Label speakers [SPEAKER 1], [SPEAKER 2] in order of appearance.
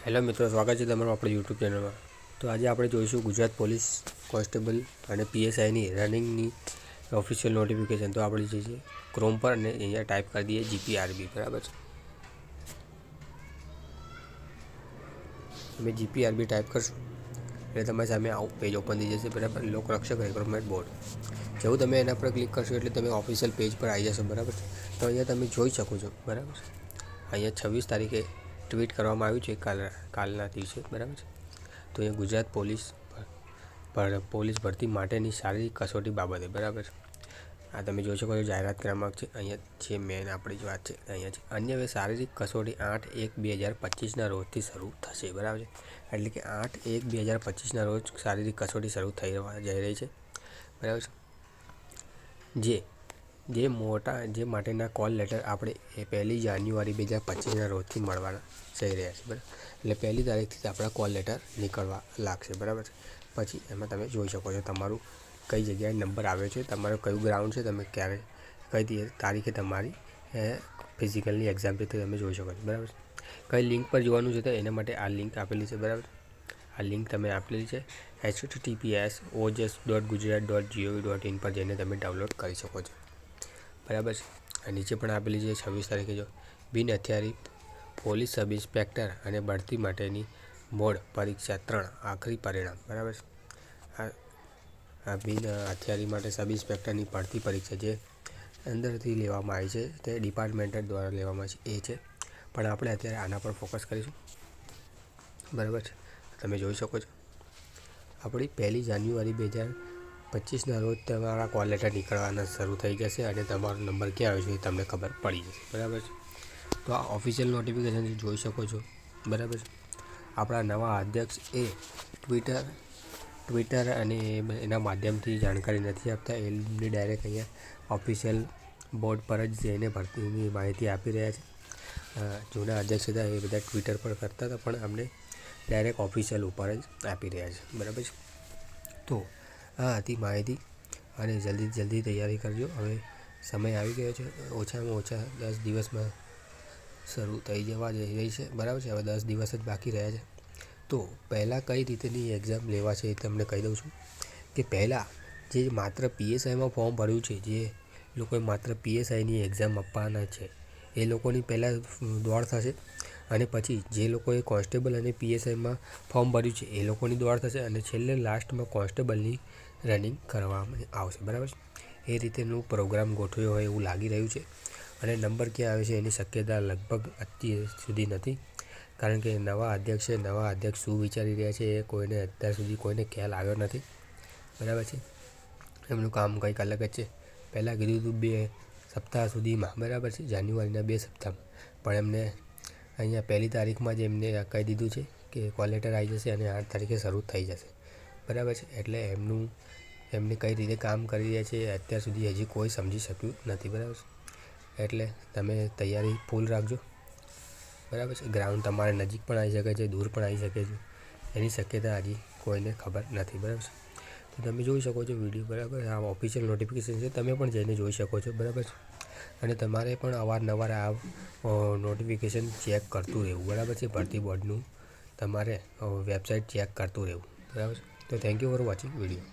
[SPEAKER 1] Hello મિત્રો, સ્વાગત છે તમારું આપણી યુટ્યુબ ચેનલમાં। તો આજે આપણે જોઈશું ગુજરાત પોલીસ કોન્સ્ટેબલ અને પીએસઆઈની રનિંગની ઓફિશિયલ નોટિફિકેશન। તો આપણે જઈએ ક્રોમ પર અને અહીંયા ટાઈપ કરી દઈએ જીપીઆરબી, બરાબર છે। તમે જીપીઆરબી ટાઈપ કરશો એટલે તમારી સામે આવું પેજ ઓપન થઈ જશે, બરાબર। લોકરક્ષક રિક્રુટમેન્ટ બોર્ડ જેવું તમે એના પર ક્લિક કરશો એટલે તમે ઓફિશિયલ પેજ પર આવી જશો, બરાબર। તો અહીંયા તમે જોઈ શકો છો, બરાબર। અહીંયા 26 તારીખે ટ્વીટ કરવામાં આવ્યું છે કાલના દિવસે, બરાબર છે। તો અહીંયા ગુજરાત પોલીસ ભરતી માટેની શારીરિક કસોટી બાબતે, બરાબર। આ તમે જોઈ શકો છો જાહેરાત ક્રમાંક છે, અહીંયા છે મેન આપણી જ વાત છે, અહીંયા છે અન્ય શારીરિક કસોટી 8/1/2025ના રોજથી શરૂ થશે, બરાબર છે। એટલે કે 8/1/2025ના રોજ શારીરિક કસોટી શરૂ જઈ રહી છે, બરાબર છે। જે માટેના કોલ લેટર આપણે 1 જાન્યુઆરી 2025ના રોજથી મળવાના જઈ રહ્યા છે, બરાબર। એટલે 1 તારીખથી આપણા કોલ લેટર નીકળવા લાગશે, બરાબર છે। પછી એમાં તમે જોઈ શકો છો તમારું કઈ જગ્યાએ નંબર આવ્યો છે, તમારું કયું ગ્રાઉન્ડ છે, તમે કઈ તારીખે તમારી ફિઝિકલની એક્ઝામ છે તે તમે જોઈ શકો છો, બરાબર। કઈ લિંક પર જોવાનું છે તો એના માટે આ લિંક આપેલી છે, બરાબર। આ લિંક તમે આપેલી છે https://ojs.gujarat.gov.in પર જઈને તમે ડાઉનલોડ કરી શકો છો, બરાબર છે। આ નીચે પણ આપેલી છે 26 તારીખે જો બિન હથિયારી પોલીસ સબ ઇન્સ્પેક્ટર અને ભરતી માટેની બોર્ડ પરીક્ષા 3 આખરી પરિણામ, બરાબર છે। આ બિન હથિયારી માટે સબ ઇન્સ્પેક્ટરની ભરતી પરીક્ષા જે અંદરથી લેવામાં આવી છે તે ડિપાર્ટમેન્ટ દ્વારા લેવામાં આવે છે એ છે, પણ આપણે અત્યારે આના પર ફોકસ કરીશું, બરાબર છે। તમે જોઈ શકો છો આપણી 1 જાન્યુઆરી 2025ના રોજ તમારા કોલ લેટર નીકળવાના શરૂ થઈ જશે અને તમારો નંબર ક્યાં આવ્યો છે એ તમને ખબર પડી જશે, બરાબર છે। તો આ ઓફિશિયલ નોટિફિકેશન જોઈ શકો છો, બરાબર છે। આપણા નવા અધ્યક્ષ એ ટ્વિટર અને એના માધ્યમથી જાણકારી નથી આપતા, એમની ડાયરેક્ટ અહીંયા ઓફિશિયલ બોર્ડ પર જ જઈને ભરતીની માહિતી આપી રહ્યા છે। જૂના અધ્યક્ષ હતા એ બધા ટ્વિટર પર કરતા હતા, પણ અમને ડાયરેક્ટ ઓફિશિયલ ઉપર જ આપી રહ્યા છે, બરાબર છે। તો આ હતી માહિતી અને જલ્દી તૈયારી કરજો, હવે સમય આવી ગયો છે, ઓછામાં ઓછા 10 દિવસમાં શરૂ થઈ જવા જઈ રહી છે, બરાબર છે। હવે 10 દિવસ જ બાકી રહ્યા છે। તો પહેલાં કઈ રીતની એક્ઝામ લેવા છે એ તમને કહી દઉં છું કે પહેલાં જે માત્ર પીએસઆઈમાં ફોર્મ ભર્યું છે, જે લોકોએ માત્ર પીએસઆઈની એક્ઝામ આપવાના છે એ લોકોની પહેલાં દોડ થશે, અને પછી જે લોકોએ કોન્સ્ટેબલ અને પીએસઆઈમાં ફોર્મ ભર્યું છે એ લોકોની દોડ થશે, અને છેલ્લે લાસ્ટમાં કોન્સ્ટેબલની રનિંગ કરવામાં આવશે, બરાબર છે। એ રીતેનું પ્રોગ્રામ ગોઠવ્યો હોય એવું લાગી રહ્યું છે, અને નંબર ક્યાં આવે છે એની શક્યતા લગભગ અત્યાર સુધી નથી, કારણ કે નવા અધ્યક્ષ શું વિચારી રહ્યા છે એ અત્યાર સુધી કોઈને ખ્યાલ આવ્યો નથી, બરાબર છે। એમનું કામ કંઈક અલગ જ છે, પહેલાં કીધું હતું 2 સપ્તાહ સુધીમાં, બરાબર છે, જાન્યુઆરીના 2 સપ્તાહમાં, પણ એમને અહીંયા 1 તારીખમાં જ એમને કહી દીધું છે કે કોલ લેટર આવી જશે અને 8 તારીખે શરૂ થઈ જશે, બરાબર છે। એટલે એમને કઈ રીતે કામ કરી રહ્યા છે અત્યાર સુધી હજી કોઈ સમજી શક્યું નથી, બરાબર છે। એટલે તમે તૈયારી ફૂલ રાખજો, બરાબર છે। ગ્રાઉન્ડ તમારે નજીક પણ આવી શકે છે, દૂર પણ આવી શકે છે, એની શક્યતા હજી કોઈને ખબર નથી, બરાબર છે। તો તમે જોઈ શકો છો વિડીયો, બરાબર। આ ઓફિશિયલ નોટિફિકેશન છે, તમે પણ જઈને જોઈ શકો છો, બરાબર છે। અને તમારે પણ અવારનવાર આ નોટિફિકેશન ચેક કરતું રહેવું, બરાબર છે। ભરતી બોર્ડનું તમારે વેબસાઇટ ચેક કરતું રહેવું, બરાબર છે। તો thank you for watching video.